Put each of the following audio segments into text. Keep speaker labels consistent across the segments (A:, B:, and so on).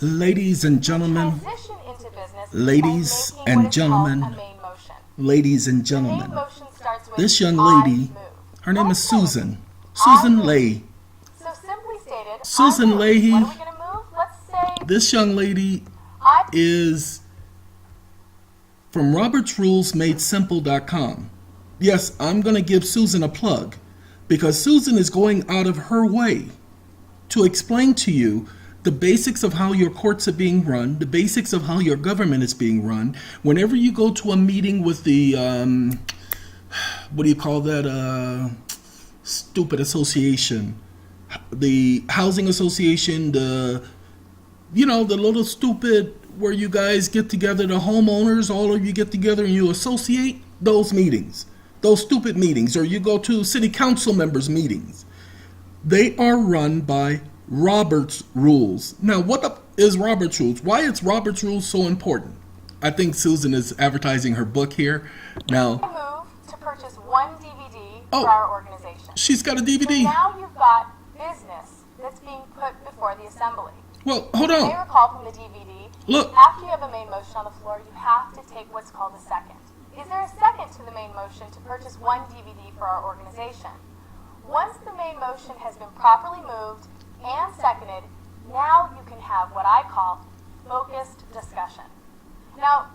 A: Ladies and gentlemen,
B: Transition into business
A: ladies
B: by making
A: and gentlemen,
B: what is called a main motion.
A: ladies and
B: The main
A: gentlemen,
B: motion starts with
A: this young
B: I
A: lady,
B: move.
A: her name is
B: Let's say,
A: Susan.
B: I
A: Susan
B: move.
A: Leahy.
B: So simply stated,
A: Susan
B: I move.
A: Leahy.
B: What are we going to move? Let's say
A: This young lady
B: I
A: is from robertsrulesmadesimple.com. Yes, I'm going to give Susan a plug because Susan is going out of her way to explain to you the basics of how your courts are being run, the basics of how your government is being run. Whenever you go to a meeting with the, what do you call that, stupid association, the housing association, the little stupid where you guys get together, the homeowners, all of you get together and you associate, those meetings, those stupid meetings, or you go to city council members' meetings. They are run by Robert's Rules. Now, what is Robert's Rules? Why is Robert's Rules so important? I think Susan is advertising her book here. Now,
B: move to purchase one DVD for our organization.
A: she's got a
B: So
A: DVD.
B: now you've got business that's being put before the assembly.
A: Well, hold
B: You may
A: on.
B: recall from the DVD,
A: Look.
B: after you have a main motion on the floor, you have to take what's called a second. Is there a second to the main motion to purchase one DVD for our organization? Once the main motion has been properly moved and seconded, now you can have what I call focused discussion. Now,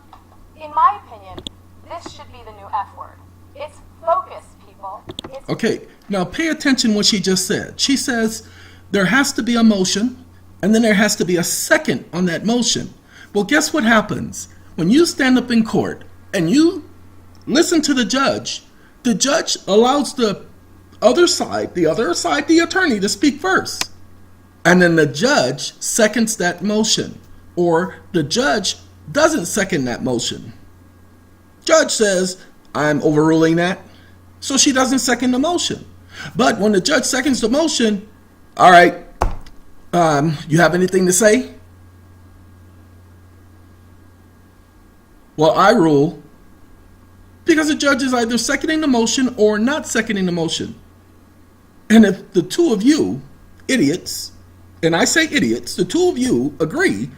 B: in my opinion, this should be the new F word. It's focus, people. It's
A: Okay, now pay attention what she just said. She says there has to be a motion, and then there has to be a second on that motion. Well, guess what happens? When you stand up in court and you listen to the judge allows the other side, the attorney, to speak first. And then the judge seconds that motion, or the judge doesn't second that motion. Judge says, I'm overruling that, so she doesn't second the motion. But when the judge seconds the motion, all right, you have anything to say? Well, I rule, because the judge is either seconding the motion or not seconding the motion. And if the two of you, idiots, and I say idiots, the two of you agree,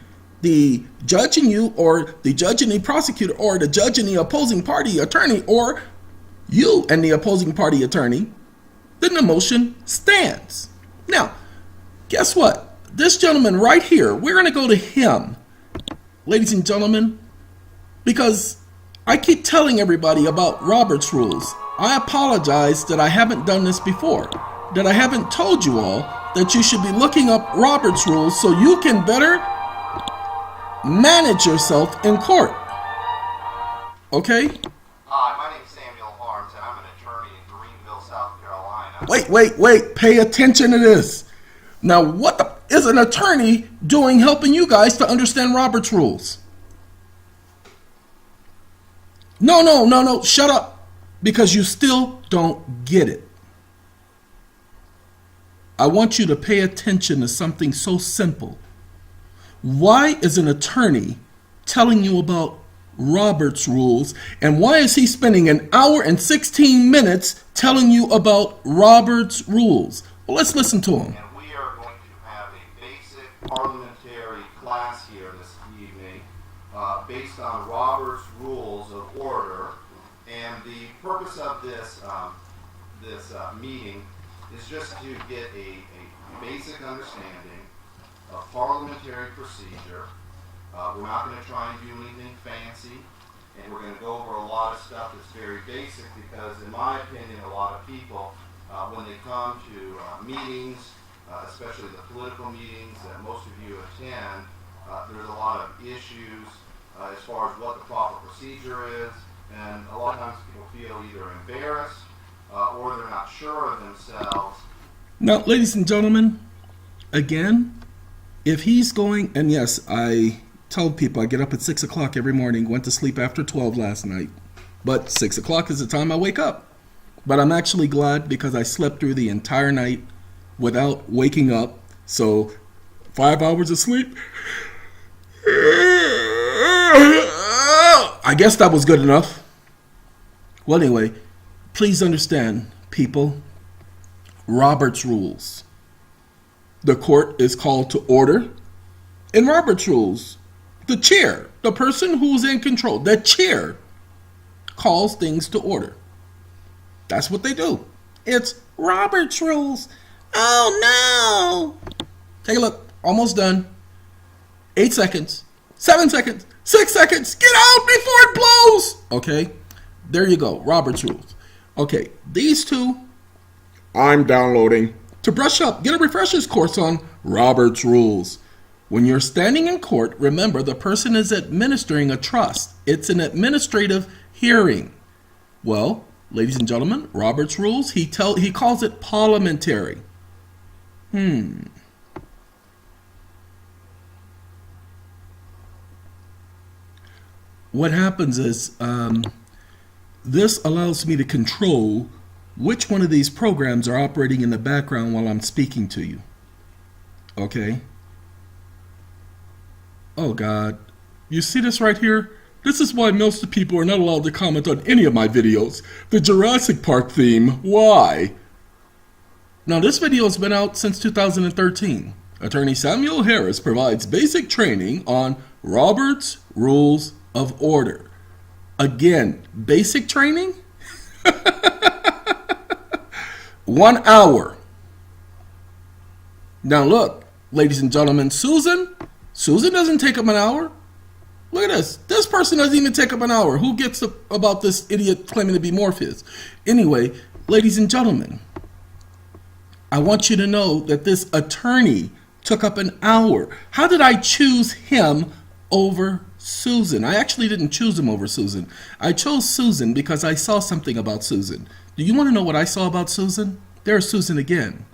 A: the judge and you, or the judge and the prosecutor, or the judge and the opposing party attorney, or you and the opposing party attorney, then the motion stands. Now, guess what? This gentleman right here, we're going to go to him, ladies and gentlemen, because I keep telling everybody about Robert's Rules. I apologize that I haven't done this before, that I haven't told you all that you should be looking up Robert's Rules so you can better manage yourself in court. Okay?
C: Hi, my name's Samuel Harms, and I'm an attorney in Greenville, South Carolina.
A: Wait. Pay attention to this. Now, what is an attorney doing helping you guys to understand Robert's Rules? No. Shut up. Because you still don't get it. I want you to pay attention to something so simple. Why is an attorney telling you about Robert's Rules, and why is he spending an hour and 16 minutes telling you about Robert's Rules? Well, let's listen to him.
C: And we are going to have a basic parliamentary class here this evening based on Robert's Rules of Order. And the purpose of this meeting is just to get a basic understanding of parliamentary procedure. We're not going to try and do anything fancy, and we're going to go over a lot of stuff that's very basic because, in my opinion, a lot of people, when they come to meetings, especially the political meetings that most of you attend, there's a lot of issues as far as what the proper procedure is, and a lot of times people feel either embarrassed or they're not sure of themselves.
A: Now, ladies and gentlemen, again, if he's going, and yes, I tell people I get up at 6 o'clock every morning, went to sleep after 12 last night, but 6 o'clock is the time I wake up. But I'm actually glad because I slept through the entire night without waking up, so 5 hours of sleep. I guess that was good enough. Well, anyway, please understand, people, Robert's Rules. The court is called to order. In Robert's rules, the chair, the person who's in control, the chair, calls things to order. That's what they do. It's Robert's rules. Oh no! Take a look. Almost done. 8 seconds. 7 seconds. 6 seconds. Get out before it blows! Okay? There you go. Robert's rules. Okay, these two, I'm downloading to brush up. Get a refresher's course on Robert's rules. When you're standing in court, remember the person is administering a trust. It's an administrative hearing. Well, ladies and gentlemen, Robert's rules, he calls it parliamentary. What happens is this allows me to control which one of these programs are operating in the background while I'm speaking to you. Okay? Oh God. You see this right here? This is why most of the people are not allowed to comment on any of my videos. The Jurassic Park theme. Why? Now this video has been out since 2013. Attorney Samuel Harris provides basic training on Robert's Rules of Order. Again, basic training? 1 hour. Now look, ladies and gentlemen, Susan doesn't take up an hour. Look at this. This person doesn't even take up an hour. Who gets about this idiot claiming to be Morpheus? Anyway, ladies and gentlemen, I want you to know that this attorney took up an hour. How did I choose him over Susan? I actually didn't choose him over Susan. I chose Susan because I saw something about Susan. Do you want to know what I saw about Susan? There's Susan again.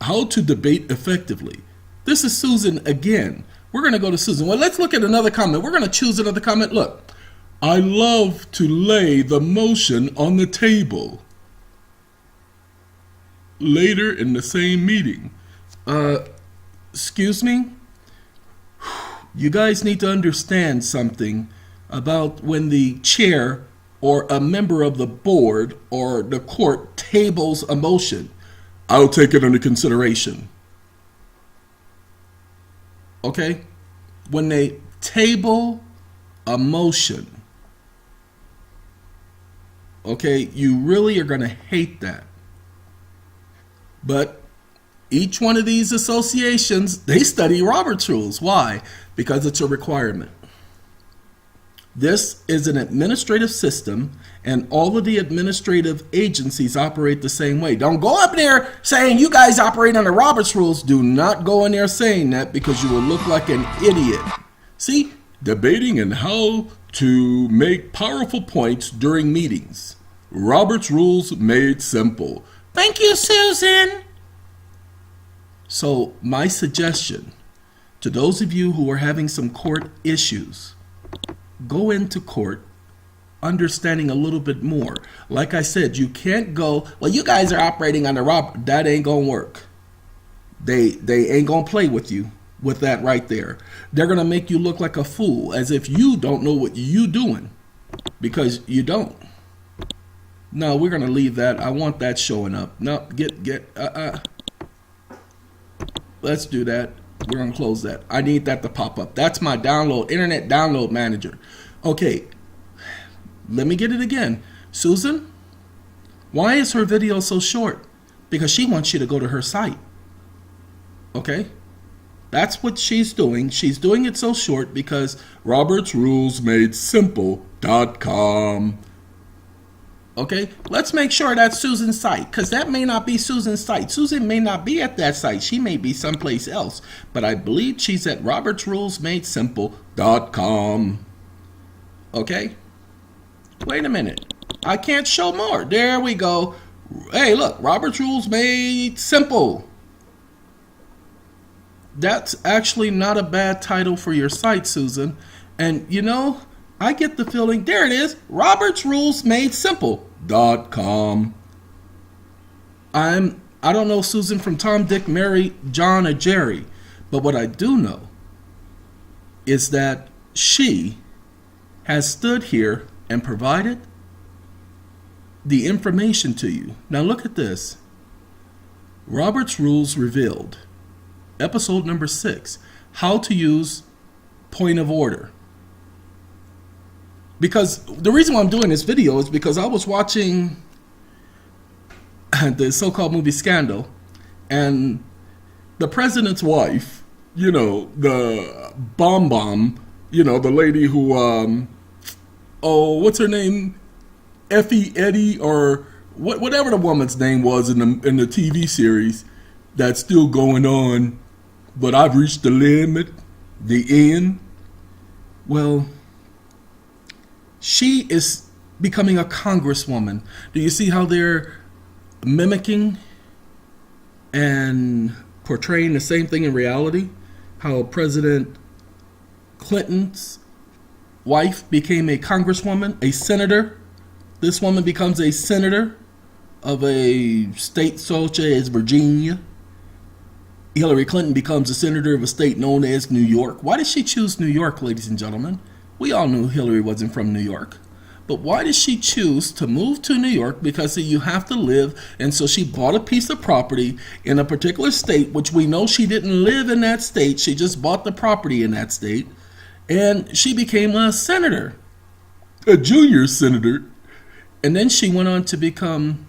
A: How to debate effectively. This is Susan again. We're going to go to Susan. Well, let's look at another comment. We're going to choose another comment. Look, I love to lay the motion on the table. Later in the same meeting. Excuse me? You guys need to understand something about when the chair or a member of the board or the court tables a motion. I'll take it under consideration. Okay? When they table a motion, okay, you really are going to hate that. But each one of these associations, they study Robert's rules. Why? Because it's a requirement. This is an administrative system, and all of the administrative agencies operate the same way. Don't go up there saying you guys operate under Robert's rules. Do not go in there saying that, because you will look like an idiot. See, debating and how to make powerful points during meetings. Robert's rules made simple. Thank you, Susan. So my suggestion to those of you who are having some court issues, go into court understanding a little bit more. Like I said, you can't go, well, you guys are operating under Robert. That ain't gonna work. They ain't gonna play with you with that right there. They're gonna make you look like a fool, as if you don't know what you doing, because you don't. No, we're gonna leave that. I want that showing up. No, let's do that. We're gonna close that. I need that to pop up. That's my internet download manager. Okay, let me get it again. Susan, why is her video so short? Because she wants you to go to her site. Okay, that's what she's doing. She's doing it so short because robertsrulesmadesimple.com. Okay, let's make sure that's Susan's site, because that may not be Susan's site. Susan may not be at that site. She may be someplace else. But I believe she's at robertsrulesmadesimple.com. Okay? Wait a minute. I can't show more. There we go. Hey, look, Robert's Rules Made Simple. That's actually not a bad title for your site, Susan. And you know, I get the feeling, there it is, robertsrulesmadesimple.com. I don't know Susan from Tom, Dick, Mary, John, or Jerry, but what I do know is that she has stood here and provided the information to you. Now look at this. Robert's Rules Revealed. episode number 6, how to use point of order. Because the reason why I'm doing this video is because I was watching the so-called movie Scandal, and the president's wife, the bomb, the lady who, what's her name? Effie Eddie, or whatever the woman's name was in the TV series that's still going on, but I've reached the limit, the end. Well, she is becoming a congresswoman. Do you see how they're mimicking and portraying the same thing in reality? How President Clinton's wife became a congresswoman, a senator. This woman becomes a senator of a state such as Virginia. Hillary Clinton becomes a senator of a state known as New York. Why did she choose New York, ladies and gentlemen? We all knew Hillary wasn't from New York. But why did she choose to move to New York? Because you have to live, and so she bought a piece of property in a particular state, which we know she didn't live in that state. She just bought the property in that state, and she became a senator, a junior senator, and then she went on to become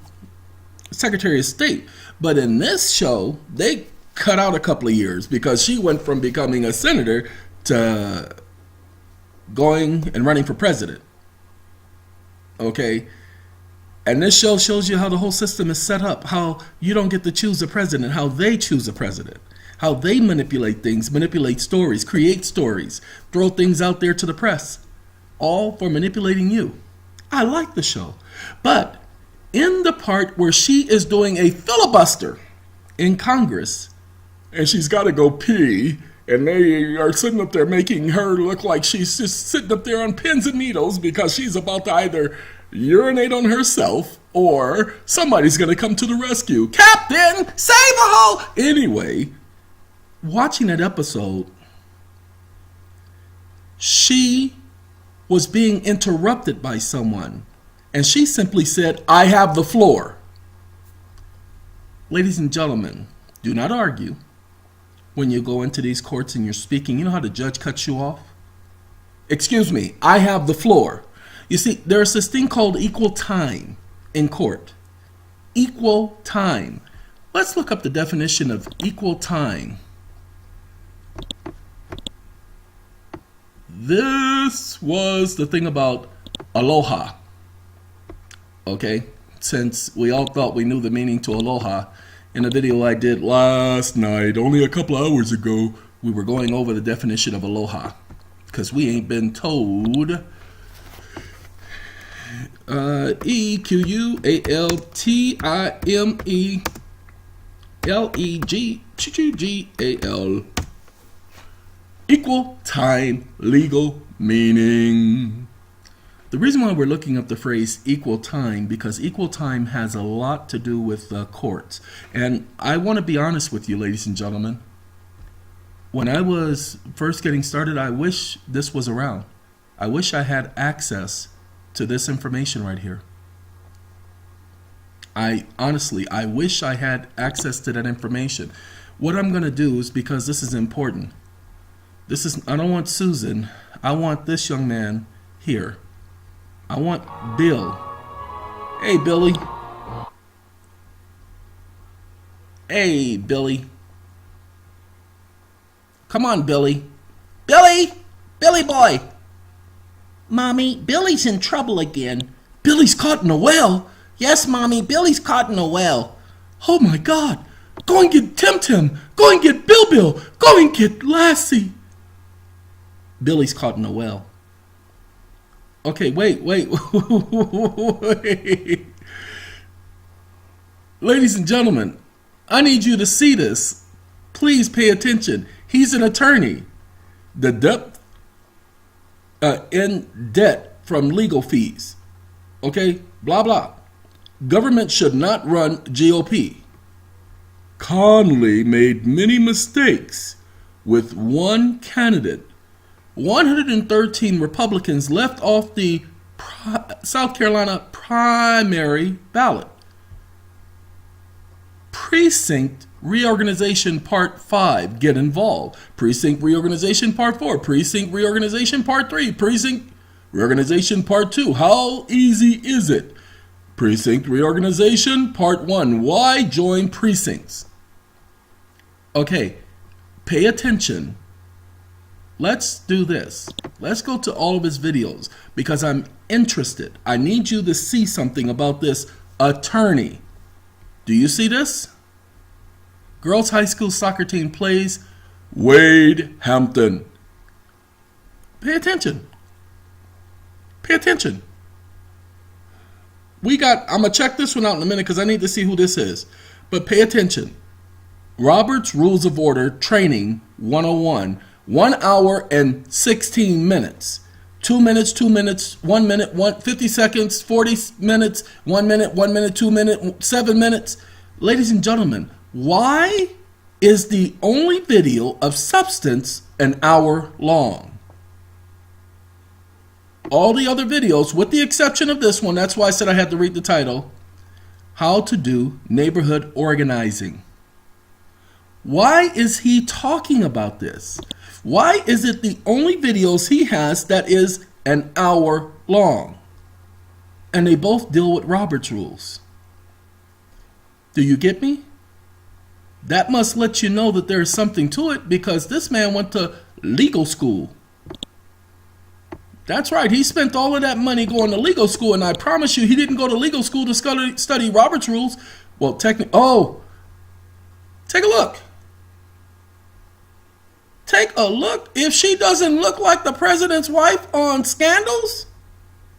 A: Secretary of State. But in this show, they cut out a couple of years because she went from becoming a senator to going and running for president. Okay, and this show shows you how the whole system is set up, how you don't get to choose a president, how they choose a president, how they manipulate things, manipulate stories, create stories, throw things out there to the press, all for manipulating you. I like the show, but in the part where she is doing a filibuster in Congress, and she's got to go pee, and they are sitting up there making her look like she's just sitting up there on pins and needles because she's about to either urinate on herself or somebody's going to come to the rescue. Captain, save a hole! Anyway, watching that episode, she was being interrupted by someone, and she simply said, "I have the floor." Ladies and gentlemen, do not argue. When you go into these courts and you're speaking, you know how the judge cuts you off? Excuse me, I have the floor. You see, there's this thing called equal time in court. Equal time. Let's look up the definition of equal time. This was the thing about aloha. Okay? Since we all thought we knew the meaning to aloha, in a video I did last night, only a couple hours ago, we were going over the definition of aloha, because we ain't been told. EQUALTIMELEGGAL. Equal time legal meaning. The reason why we're looking up the phrase equal time, because equal time has a lot to do with courts. And I want to be honest with you, ladies and gentlemen. When I was first getting started, I wish this was around. I wish I had access to this information right here. I wish I had access to that information. What I'm going to do is, because this is important. I don't want Susan. I want this young man here. I want Bill. Hey, Billy. Hey, Billy. Come on, Billy. Billy! Billy boy! Mommy, Billy's in trouble again. Billy's caught in a well? Yes, Mommy, Billy's caught in a well. Oh, my God. Go and get Tim Tim. Go and get Bill. Go and get Lassie. Billy's caught in a well. Okay, wait. Ladies and gentlemen, I need you to see this. Please pay attention. He's an attorney. The depth in debt from legal fees. Okay, blah, blah. Government should not run GOP. Conley made many mistakes with one candidate. 113 Republicans left off the South Carolina primary ballot. Precinct reorganization part 5, get involved. Precinct reorganization part 4, precinct reorganization part 3, precinct reorganization part 2. How easy is it? Precinct reorganization part 1, why join precincts? Okay, pay attention. Let's do this. Let's go to all of his videos because I'm interested. I need you to see something about this attorney. Do you see this? Girls high school soccer team plays Wade Hampton. Pay attention. Pay attention. I'm going to check this one out in a minute because I need to see who this is. But pay attention. Robert's Rules of Order Training 101. 1 hour and 16 minutes. 2 minutes, 2 minutes, 1 minute, 50 seconds, 40 minutes, 1 minute, 1 minute, 2 minutes, 7 minutes. Ladies and gentlemen, why is the only video of substance an hour long? All the other videos, with the exception of this one, that's why I said I had to read the title, How to Do Neighborhood Organizing. Why is he talking about this? Why is it the only videos he has that is an hour long? And they both deal with Robert's rules. Do you get me? That must let you know that there's something to it because this man went to legal school. That's right. He spent all of that money going to legal school, and I promise you he didn't go to legal school to study Robert's rules. Well, technically, take a look. Take a look. If she doesn't look like the president's wife on Scandals,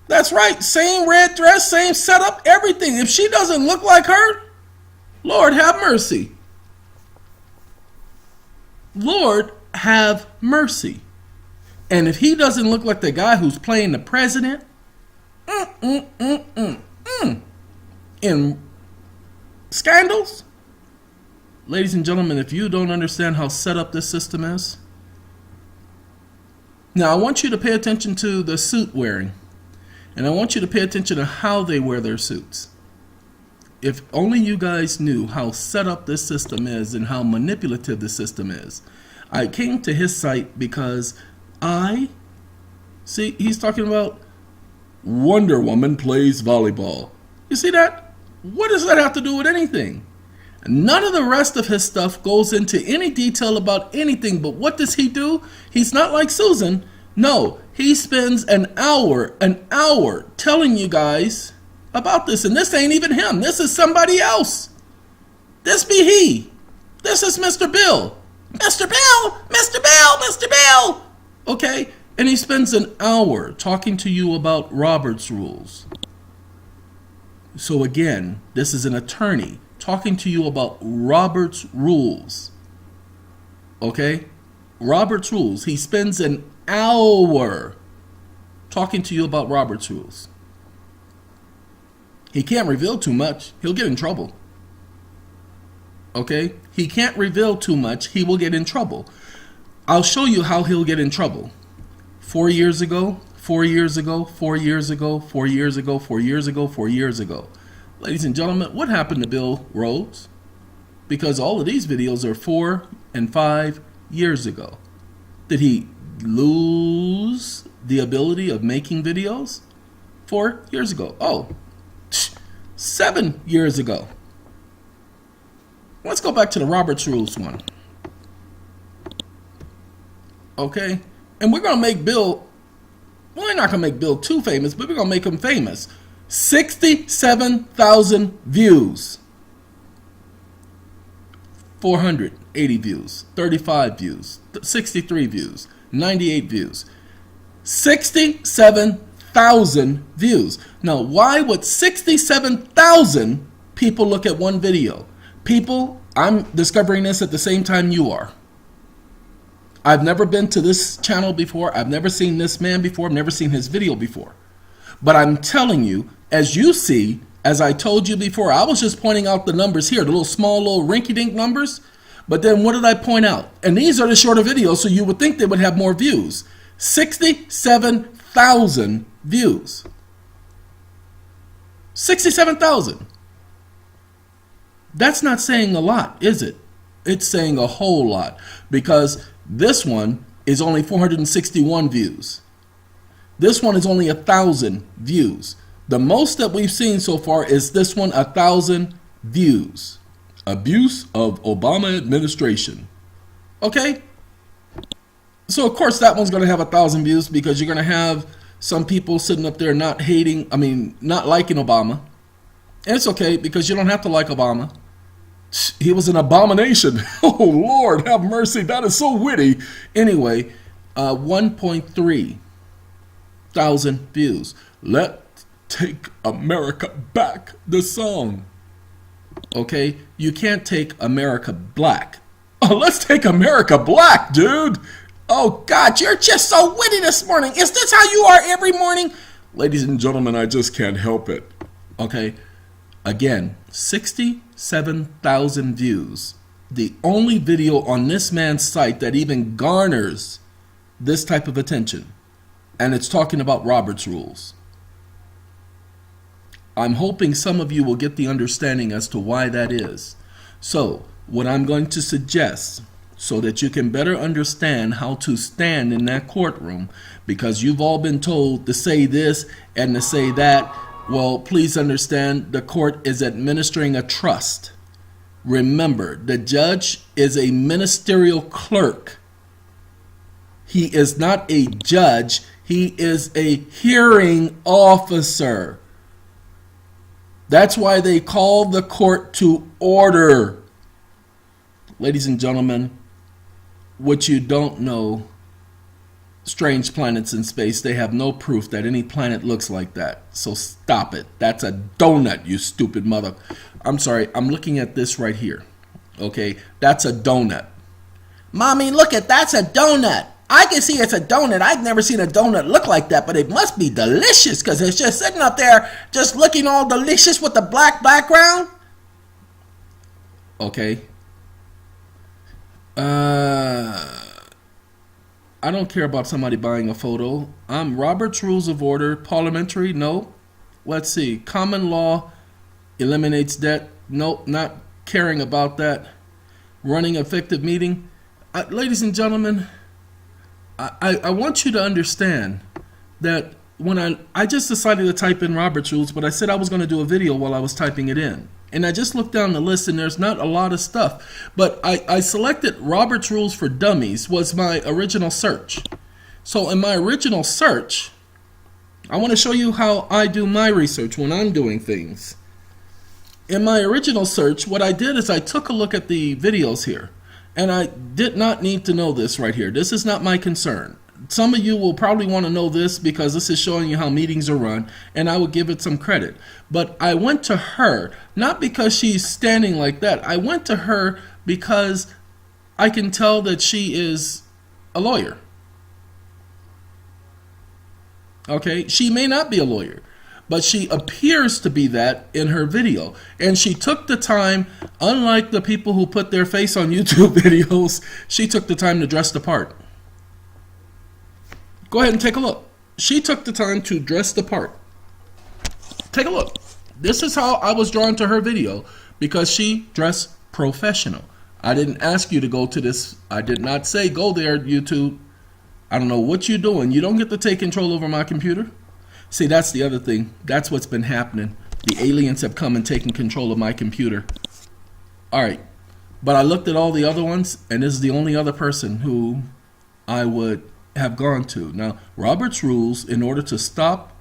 A: that's right. Same red dress, same setup, everything. If she doesn't look like her, Lord have mercy. Lord have mercy. And if he doesn't look like the guy who's playing the president, in Scandals, ladies and gentlemen, if you don't understand how set up this system is, now I want you to pay attention to the suit wearing, and I want you to pay attention to how they wear their suits. If only you guys knew how set up this system is and how manipulative the system is. I came to his site because he's talking about Wonder Woman plays volleyball. You see that? What does that have to do with anything? None of the rest of his stuff goes into any detail about anything, but what does he do? He's not like Susan. No, he spends an hour telling you guys about this, and this ain't even him. This is somebody else. This be he. This is Mr. Bill. Mr. Bill, Mr. Bill, Mr. Bill. Okay, and he spends an hour talking to you about Robert's rules. So again, this is an attorney talking to you about Robert's rules. Okay? Robert's rules. He spends an hour talking to you about Robert's rules. He can't reveal too much. He'll get in trouble. Okay? He can't reveal too much. He will get in trouble. I'll show you how he'll get in trouble. 4 years ago, 4 years ago, 4 years ago, 4 years ago, 4 years ago, 4 years ago. Ladies and gentlemen, what happened to Bill Rhodes? Because all of these videos are 4 and 5 years ago. Did he lose the ability of making videos? 4 years ago. 7 years ago. Let's go back to the Robert's Rules one. Okay? And we're going to make Bill, well, we're not going to make Bill too famous, but we're going to make him famous. 67,000 views. 480 views. 35 views. 63 views. 98 views. 67,000 views. Now, why would 67,000 people look at one video? People, I'm discovering this at the same time you are. I've never been to this channel before. I've never seen this man before. I've never seen his video before. But I'm telling you, as you see, as I told you before, I was just pointing out the numbers here, the little small little rinky-dink numbers. But then what did I point out? And these are the shorter videos, so you would think they would have more views. 67,000 views. 67,000. That's not saying a lot, is it? It's saying a whole lot, because this one is only 461 views. This one is only 1,000 views. The most that we've seen so far is this one, 1,000 views. Abuse of Obama administration. Okay? So of course that one's going to have 1,000 views, because you're going to have some people sitting up there not liking Obama. And it's okay, because you don't have to like Obama. He was an abomination. Oh, Lord, have mercy. That is so witty. Anyway, 1.3 thousand views. Let's take America back, the song. Okay, you can't take America black. Oh, let's take America black, dude. Oh, God, you're just so witty this morning. Is this how you are every morning? Ladies and gentlemen, I just can't help it. Okay, again, 67,000 views. The only video on this man's site that even garners this type of attention. And it's talking about Robert's rules. I'm hoping some of you will get the understanding as to why that is. So, what I'm going to suggest, so that you can better understand how to stand in that courtroom, because you've all been told to say this and to say that, well, please understand the court is administering a trust. Remember, the judge is a ministerial clerk. He is not a judge. He is a hearing officer. That's why they call the court to order. Ladies and gentlemen, what you don't know, strange planets in space, they have no proof that any planet looks like that. So stop it. That's a donut, you stupid mother. I'm sorry, I'm looking at this right here. Okay, that's a donut. Mommy, look at that's a donut. I can see it's a donut. I've never seen a donut look like that, but it must be delicious, because it's just sitting up there just looking all delicious with the black background. Okay. I don't care about somebody buying a photo. Robert's Rules of Order, parliamentary, no. Let's see, common law eliminates debt. Nope, not caring about that. Running effective meeting. Ladies and gentlemen, I want you to understand that when I just decided to type in Robert's Rules, but I said I was going to do a video while I was typing it in. And I just looked down the list, and there's not a lot of stuff. But I selected Robert's Rules for Dummies was my original search. So in my original search, I want to show you how I do my research when I'm doing things. In my original search, what I did is I took a look at the videos here. And I did not need to know this right here. This is not my concern. Some of you will probably want to know this, because this is showing you how meetings are run, and I will give it some credit. But I went to her, not because she's standing like that. I went to her because I can tell that she is a lawyer. Okay, she may not be a lawyer, but she appears to be that in her video. And she took the time, unlike the people who put their face on YouTube videos, she took the time to dress the part. Go ahead and take a look. She took the time to dress the part. Take a look. This is how I was drawn to her video, because she dressed professional. I didn't ask you to go to this. I did not say go there, YouTube. I don't know what you're doing. You don't get to take control over my computer. See, that's the other thing. That's what's been happening. The aliens have come and taken control of my computer. All right. But I looked at all the other ones, and this is the only other person who I would have gone to. Now, Robert's Rules, in order to stop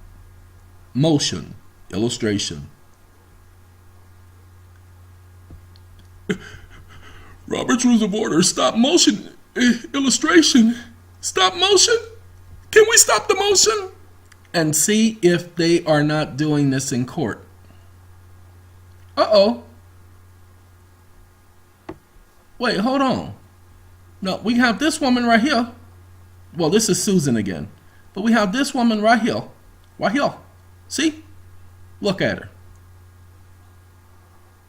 A: motion, illustration. Robert's Rules of Order, stop motion, illustration. Stop motion? Can we stop the motion? And see if they are not doing this in court. Uh-oh. Wait, hold on. No, we have this woman right here. Well, this is Susan again. But we have this woman right here. Right here. See? Look at her.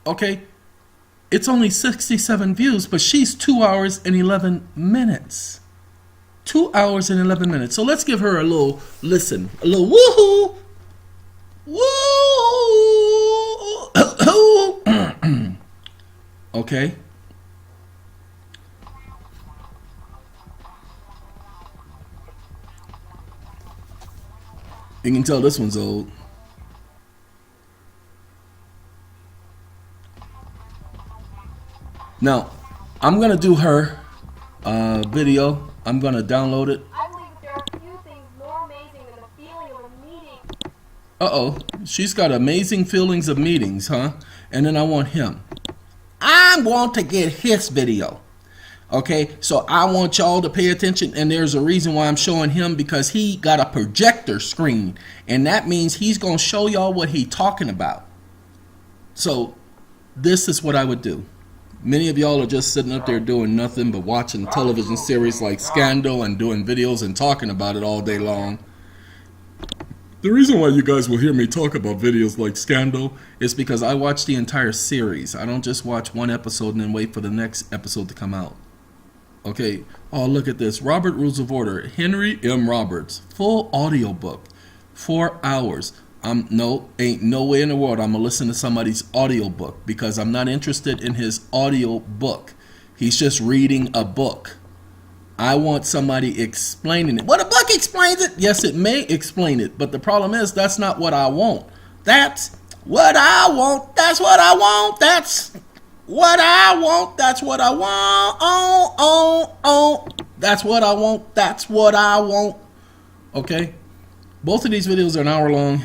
A: Okay. It's only 67 views, but she's 2 hours and 11 minutes. 2 hours and 11 minutes. So let's give her a little listen. A little woohoo. Woo. Okay. You can tell this one's old. Now, I'm going to do her video. I'm going to download it.
B: I believe that there are few things more amazing than the feeling of a meeting.
A: Uh-oh. She's got amazing feelings of meetings, huh? And then I want him. I want to get his video. Okay, so I want y'all to pay attention, and there's a reason why I'm showing him, because he got a projector screen, and that means he's going to show y'all what he's talking about. So this is what I would do. Many of y'all are just sitting up there doing nothing but watching television series like Scandal and doing videos and talking about it all day long. The reason why you guys will hear me talk about videos like Scandal is because I watch the entire series. I don't just watch one episode and then wait for the next episode to come out. Okay, oh, look at this. Robert Rules of Order, Henry M. Roberts, full audiobook, 4 hours. Ain't no way in the world I'm going to listen to somebody's audiobook, because I'm not interested in his audio book. He's just reading a book. I want somebody explaining it. Well, the book explains it. Yes, it may explain it, but the problem is that's not what I want. That's what I want. That's what I want. That's what I want. That's what I want. That's what I want. That's what I want. Okay? Both of these videos are an hour long.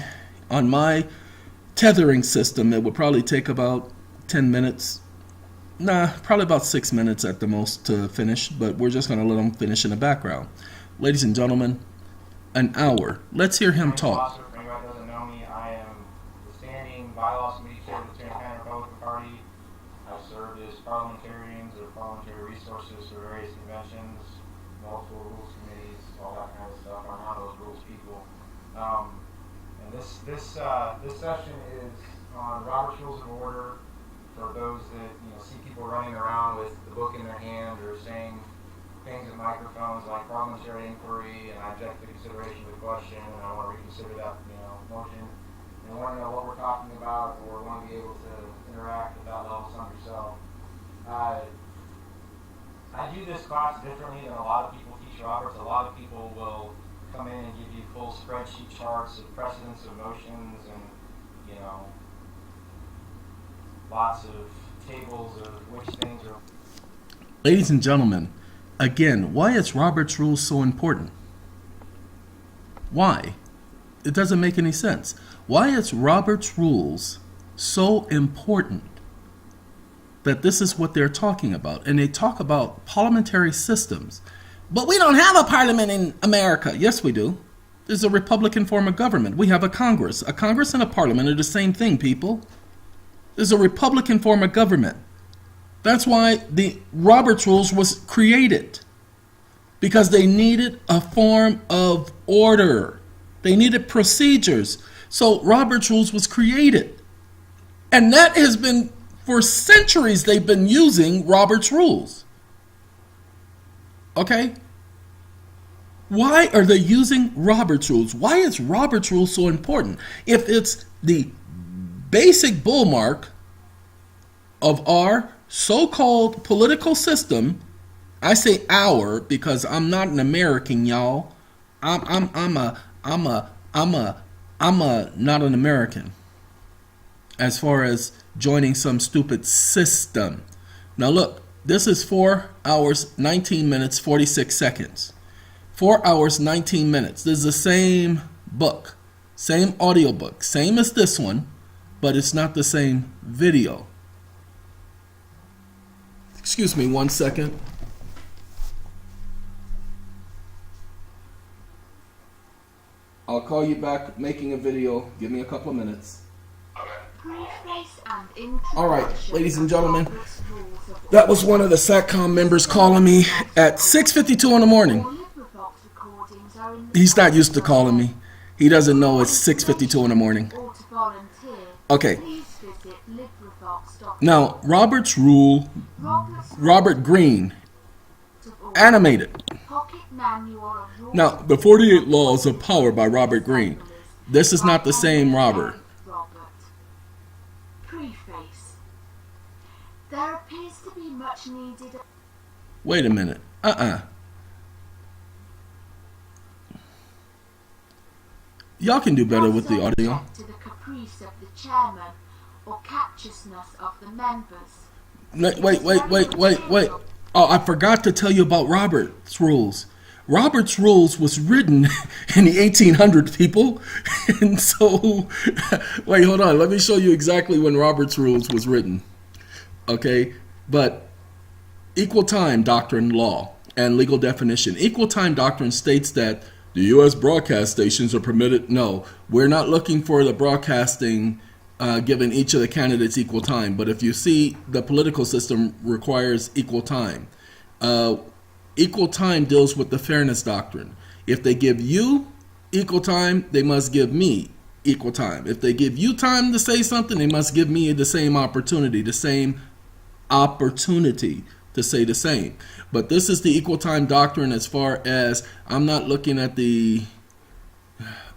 A: On my tethering system, it would probably take about 10 minutes. Nah, probably about 6 minutes at the most to finish, but we're just going to let them finish in the background. Ladies and gentlemen, an hour. Let's hear him talk.
D: For anybody who doesn't know me, I am the standing bylaws committee chair of the Tarrant County Republican Party. I've served as parliamentarians or parliamentary resources for various conventions, multiple rules committees, all that kind of stuff. I'm one of those rules people. And this session is on Robert's Rules of Order for those that see people running around with the book in their hand or saying things at microphones like parliamentary inquiry, and I object to consideration of the question, and I want to reconsider that motion, and want to know what we're talking about, or want to be able to interact at that level some yourself. I do this class differently than a lot of people teach Roberts. A lot of people will come in and give you full spreadsheet charts of precedents of motions and lots of tables of which things are.
A: Ladies and gentlemen, again, why is Robert's Rules so important? Why? It doesn't make any sense. Why is Robert's Rules so important that this is what they're talking about? And they talk about parliamentary systems. But we don't have a parliament in America. Yes, we do. There's a Republican form of government. We have a Congress. A Congress and a parliament are the same thing, people. There's a Republican form of government. That's why the Robert's Rules was created. Because they needed a form of order. They needed procedures. So Robert's Rules was created. And that has been, for centuries, they've been using Robert's Rules. Okay? Why are they using Robert's Rules? Why is Robert's Rules so important? If it's the basic bullmark of our so-called political system, I say our because I'm not an American, y'all. I'm not an American as far as joining some stupid system. Now look, this is 4 hours, 19 minutes, 46 seconds. 4 hours, 19 minutes. This is the same book, same audiobook, same as this one, but it's not the same video. Excuse me 1 second. I'll call you back making a video. Give me a couple of minutes. All right, ladies and gentlemen, that was one of the SATCOM members calling me at 6:52 in the morning. He's not used to calling me. He doesn't know it's 6:52 in the morning. Okay. Now, Robert's Rule, Robert Greene, animated. Now, the 48 Laws of Power by Robert Greene. This is not the same Robert.
E: Preface. There appears to be much needed.
A: Wait a minute. Y'all can do better
E: not
A: with the audio.
E: subject to the caprice of the chairman or captiousness of the members.
A: Wait. Oh, I forgot to tell you about Robert's Rules. Robert's Rules was written in the 1800s, people. And so, wait, hold on. Let me show you exactly when Robert's Rules was written. Okay? But equal time doctrine, law, and legal definition. Equal time doctrine states that the U.S. broadcast stations are permitted. No, we're not looking for the broadcasting giving each of the candidates equal time. But if you see, the political system requires equal time. Equal time deals with the fairness doctrine. If they give you equal time, they must give me equal time. If they give you time to say something, they must give me the same opportunity to say the same. But this is the equal time doctrine as far as I'm not looking at the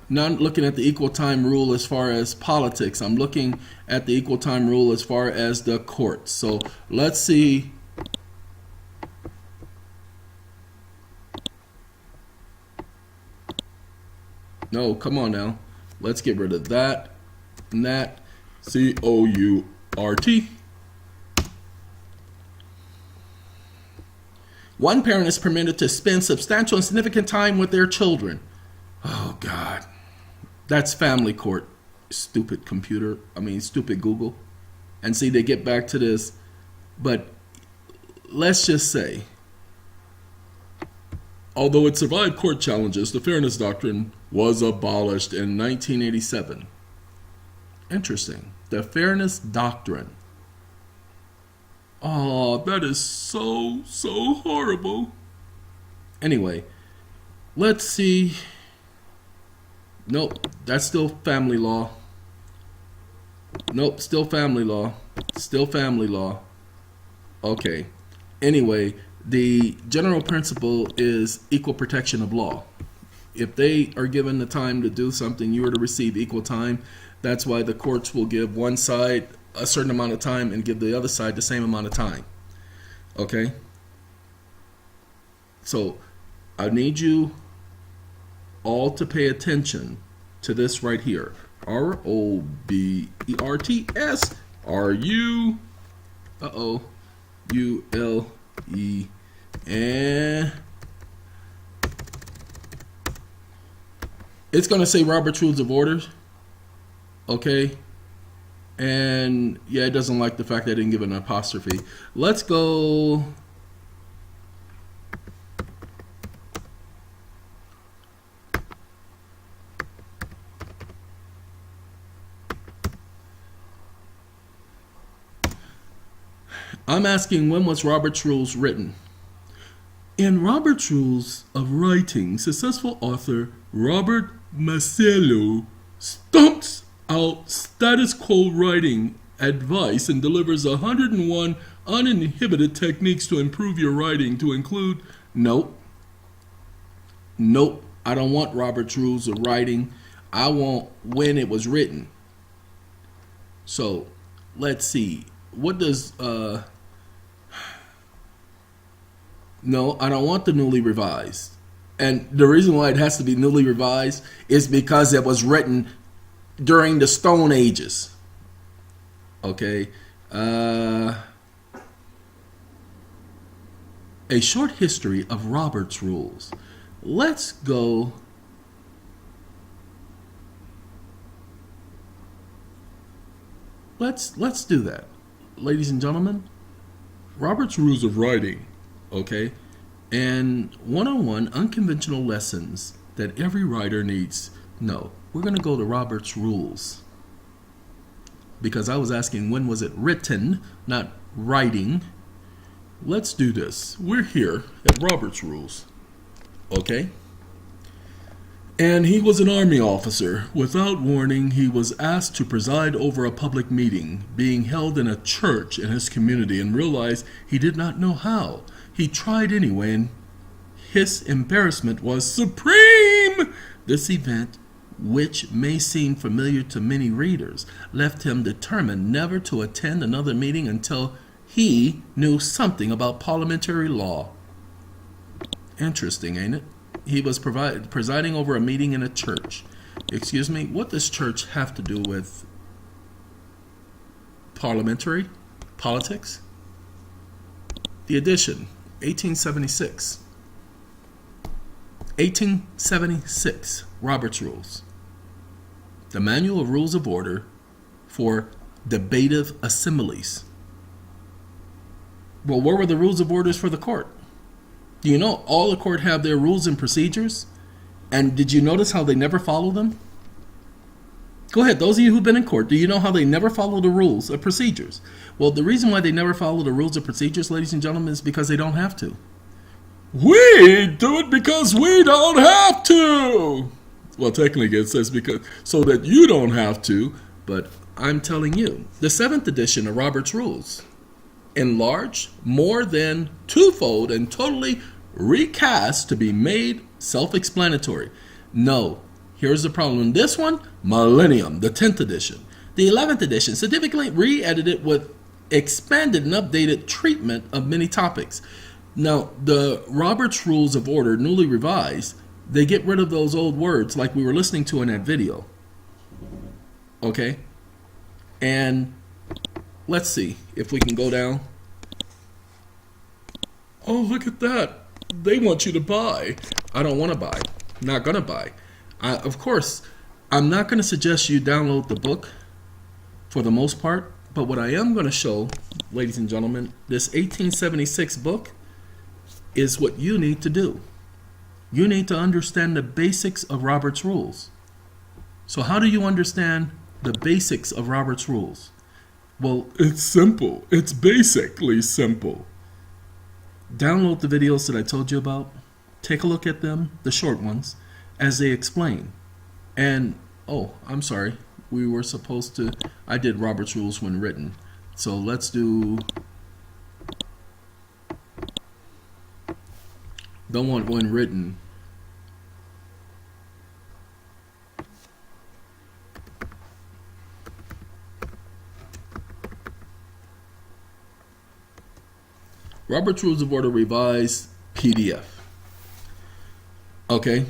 A: equal time rule as far as politics. I'm looking at the equal time rule as far as the courts. So let's see. No, come on now. Let's get rid of that and that. COURT. One parent is permitted to spend substantial and significant time with their children. Oh, God. That's family court. Stupid Google. And see, they get back to this. But let's just say, although it survived court challenges, the fairness doctrine was abolished in 1987. Interesting. The fairness doctrine. Oh, that is so horrible. Anyway, let's see. Nope, that's still family law. Nope, still family law. Still family law. Okay. Anyway, the general principle is equal protection of law. If they are given the time to do something, you are to receive equal time. That's why the courts will give one side a certain amount of time and give the other side the same amount of time. Okay? So, I need you all to pay attention to this right here. ROBERTS RULE and it's going to say Robert's Rules of Order. Okay? And yeah, it doesn't like the fact that I didn't give it an apostrophe. Let's go. I'm asking, when was Robert's Rules written? In Robert's Rules of Writing, successful author Robert Masello stumps out status quo writing advice and delivers 101 uninhibited techniques to improve your writing to include nope, I don't want Robert's Rules of Writing. I want when it was written. So let's see, what does no, I don't want the newly revised. And the reason why it has to be newly revised is because it was written during the Stone Ages. Okay. A short history of Robert's Rules. Let's go. Let's do that. Ladies and gentlemen, Robert's Rules of Writing, okay? And 101 unconventional lessons that every writer needs. No, we're going to go to Robert's Rules. Because I was asking when was it written, not writing. Let's do this. We're here at Robert's Rules. Okay? And he was an army officer. Without warning, he was asked to preside over a public meeting being held in a church in his community and realized he did not know how. He tried anyway, and his embarrassment was supreme. This event, which may seem familiar to many readers, left him determined never to attend another meeting until he knew something about parliamentary law. Interesting, ain't it? He was presiding over a meeting in a church. Excuse me, what does church have to do with parliamentary politics? The edition, 1876. 1876, Robert's Rules. The Manual of Rules of Order for Debative Assemblies. Well, what were the rules of orders for the court? Do you know all the court have their rules and procedures? And did you notice how they never follow them? Go ahead, those of you who've been in court, do you know how they never follow the rules or procedures? Well, the reason why they never follow the rules or procedures, ladies and gentlemen, is because they don't have to. We do it because we don't have to. Well, technically it says because so that you don't have to, but I'm telling you. The 7th edition of Robert's Rules, enlarged, more than twofold, and totally recast to be made self-explanatory. No, here's the problem. In this one, Millennium, the 10th edition. The 11th edition, significantly re-edited with expanded and updated treatment of many topics. Now, the Robert's Rules of Order, newly revised, they get rid of those old words like we were listening to in that video. Okay? And let's see if we can go down. Oh, look at that. They want you to buy. I don't want to buy. Not going to buy. Of course, I'm not going to suggest you download the book for the most part. But what I am going to show, ladies and gentlemen, this 1876 book is what you need to do. You need to understand the basics of Robert's Rules. So how do you understand the basics of Robert's Rules? Well, it's simple. It's basically simple. Download the videos that I told you about. Take a look at them, the short ones, as they explain. And, oh, I'm sorry. We were supposed to, I did Robert's Rules when written. So let's do, don't want when written. Robert's Rules of Order Revised PDF. Okay.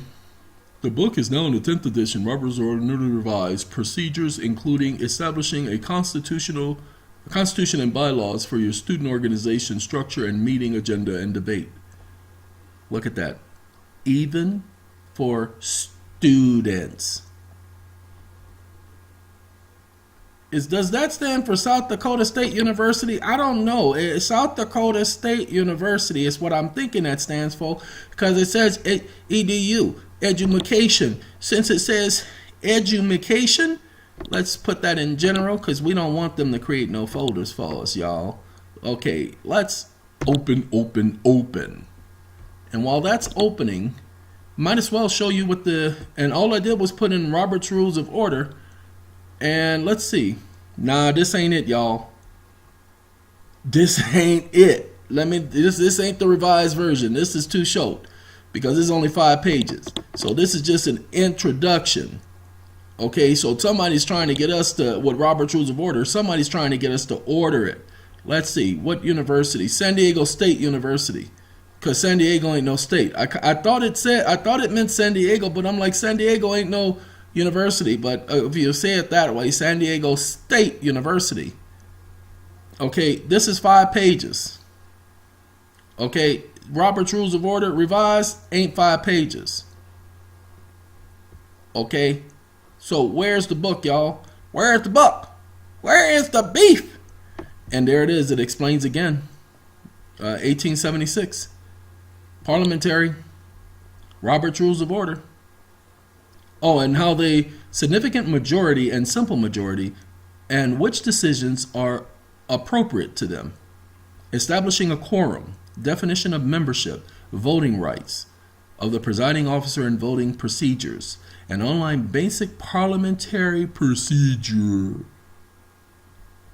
A: The book is now in the 10th edition, Robert's Rules of Order newly revised. Procedures including establishing a constitution and bylaws for your student organization structure and meeting agenda and debate. Look at that. Even for students. Does that stand for South Dakota State University? I don't know. South Dakota State University is what I'm thinking that stands for, because it says EDU, education. Since it says education, let's put that in general, because we don't want them to create no folders for us, y'all. Okay, let's open. And while that's opening, might as well show you what and all I did was put in Robert's Rules of Order. And let's see. Nah, this ain't it, y'all. This ain't it. This ain't the revised version. This is too short because it's only 5 pages. So this is just an introduction. Okay, so somebody's trying to get us to, with Robert's Rules of Order, somebody's trying to get us to order it. Let's see, what university? San Diego State University. Because San Diego ain't no state. I thought it meant San Diego, but I'm like, San Diego ain't no university. But if you say it that way, San Diego State University. Okay, this is 5 pages. Okay, Robert's Rules of Order revised ain't 5 pages. Okay, so where's the book, y'all? Where's the book? Where is the beef? And there it is. It explains again. 1876. Parliamentary. Robert's Rules of Order. Oh, and how the significant majority and simple majority and which decisions are appropriate to them. Establishing a quorum. Definition of membership. Voting rights of the presiding officer and voting procedures. An online basic parliamentary procedure.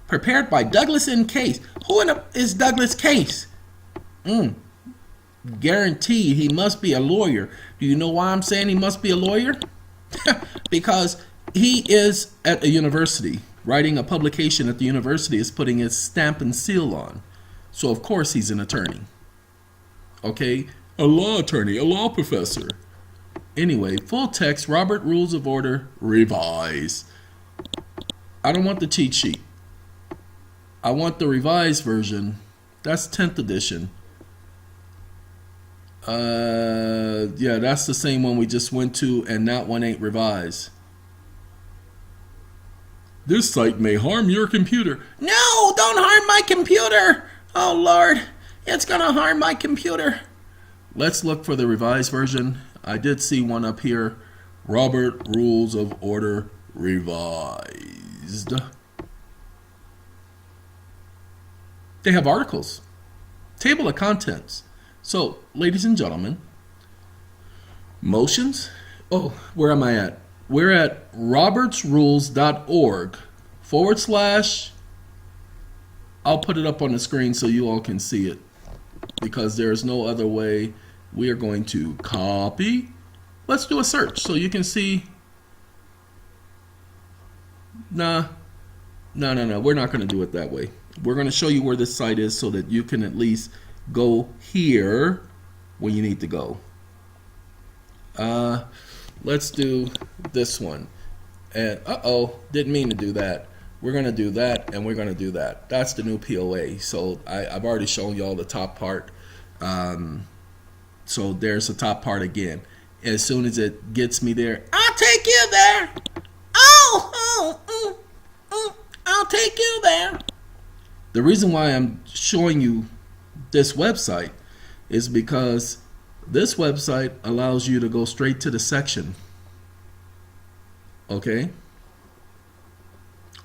A: Prepared by Douglas N. Case. Who is Douglas Case? Guaranteed he must be a lawyer. Do you know why I'm saying he must be a lawyer? Because he is at a university. Writing a publication at the university is putting his stamp and seal on. So of course he's an attorney. Okay? A law attorney, a law professor. Anyway, full text, Robert Rules of Order, revise. I don't want the cheat sheet. I want the revised version. That's 10th edition. Yeah, that's the same one we just went to, and that one ain't revised. This site may harm your computer. No, don't harm my computer. Oh, Lord, it's gonna harm my computer. Let's look for the revised version. I did see one up here. Robert Rules of Order revised. They have articles, table of contents. So, ladies and gentlemen, motions. Oh, where am I at? We're at robertsrules.org / I'll put it up on the screen so you all can see it, because there's no other way. We are going to copy. Let's do a search so you can see. No. We're not going to do it that way. We're going to show you where this site is so that you can at least go here when you need to go. Let's do this one. And didn't mean to do that. We're going to do that, and we're going to do that. That's the new POA. So I've already shown you all the top part. So there's the top part again. As soon as it gets me there, I'll take you there. I'll take you there. The reason why I'm showing you this website is because this website allows you to go straight to the section. Okay?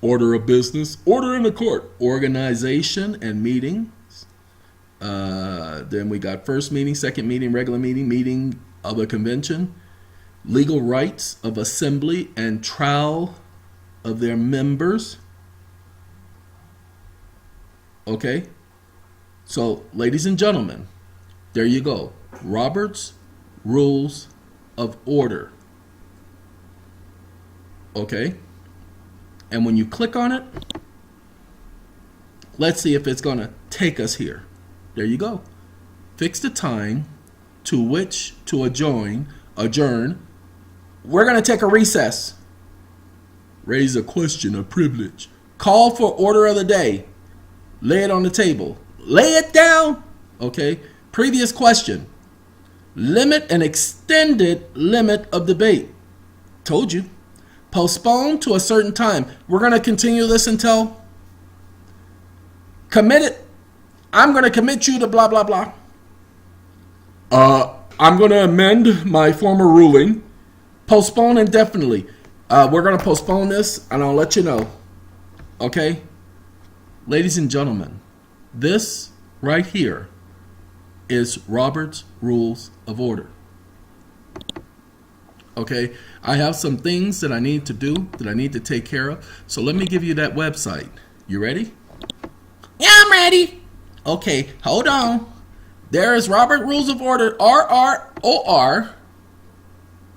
A: Order of business, order in the court, organization and meetings. Then we got first meeting, second meeting, regular meeting, meeting of a convention, legal rights of assembly and trial of their members. Okay? So, ladies and gentlemen, there you go. Robert's Rules of Order. Okay? And when you click on it, let's see if it's going to take us here. There you go. Fix the time to which to adjourn. We're going to take a recess. Raise a question of privilege. Call for order of the day. Lay it on the table. Lay it down. Okay. Previous question. Limit an extended limit of debate. Told you. Postpone to a certain time. We're going to continue this until committed. I'm going to commit you to blah, blah, blah. I'm going to amend my former ruling. Postpone indefinitely. We're going to postpone this, and I'll let you know. Okay? Ladies and gentlemen, this right here is Robert's Rules of Order. Okay? I have some things that I need to do, that I need to take care of. So let me give you that website. You ready? Yeah, I'm ready. Okay, hold on. There is Robert Rules of Order, RROR.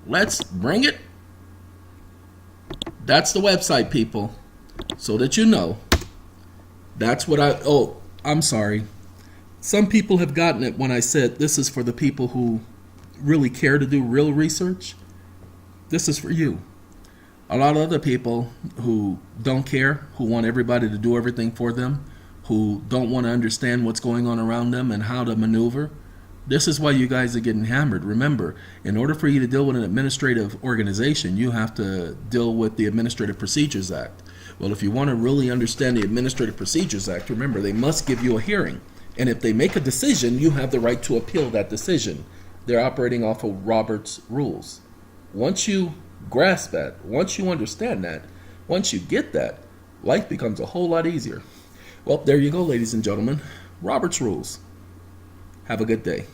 A: Let's bring it. That's the website, people. So that you know. That's what I'm sorry. Some people have gotten it when I said this is for the people who really care to do real research. This is for you. A lot of other people who don't care, who want everybody to do everything for them, who don't want to understand what's going on around them and how to maneuver. This is why you guys are getting hammered. Remember, in order for you to deal with an administrative organization, you have to deal with the Administrative Procedures Act. Well, if you want to really understand the Administrative Procedures Act, remember, they must give you a hearing. And if they make a decision, you have the right to appeal that decision. They're operating off of Robert's rules. Once you grasp that, once you understand that, once you get that, life becomes a whole lot easier. Well, there you go, ladies and gentlemen. Robert's Rules. Have a good day.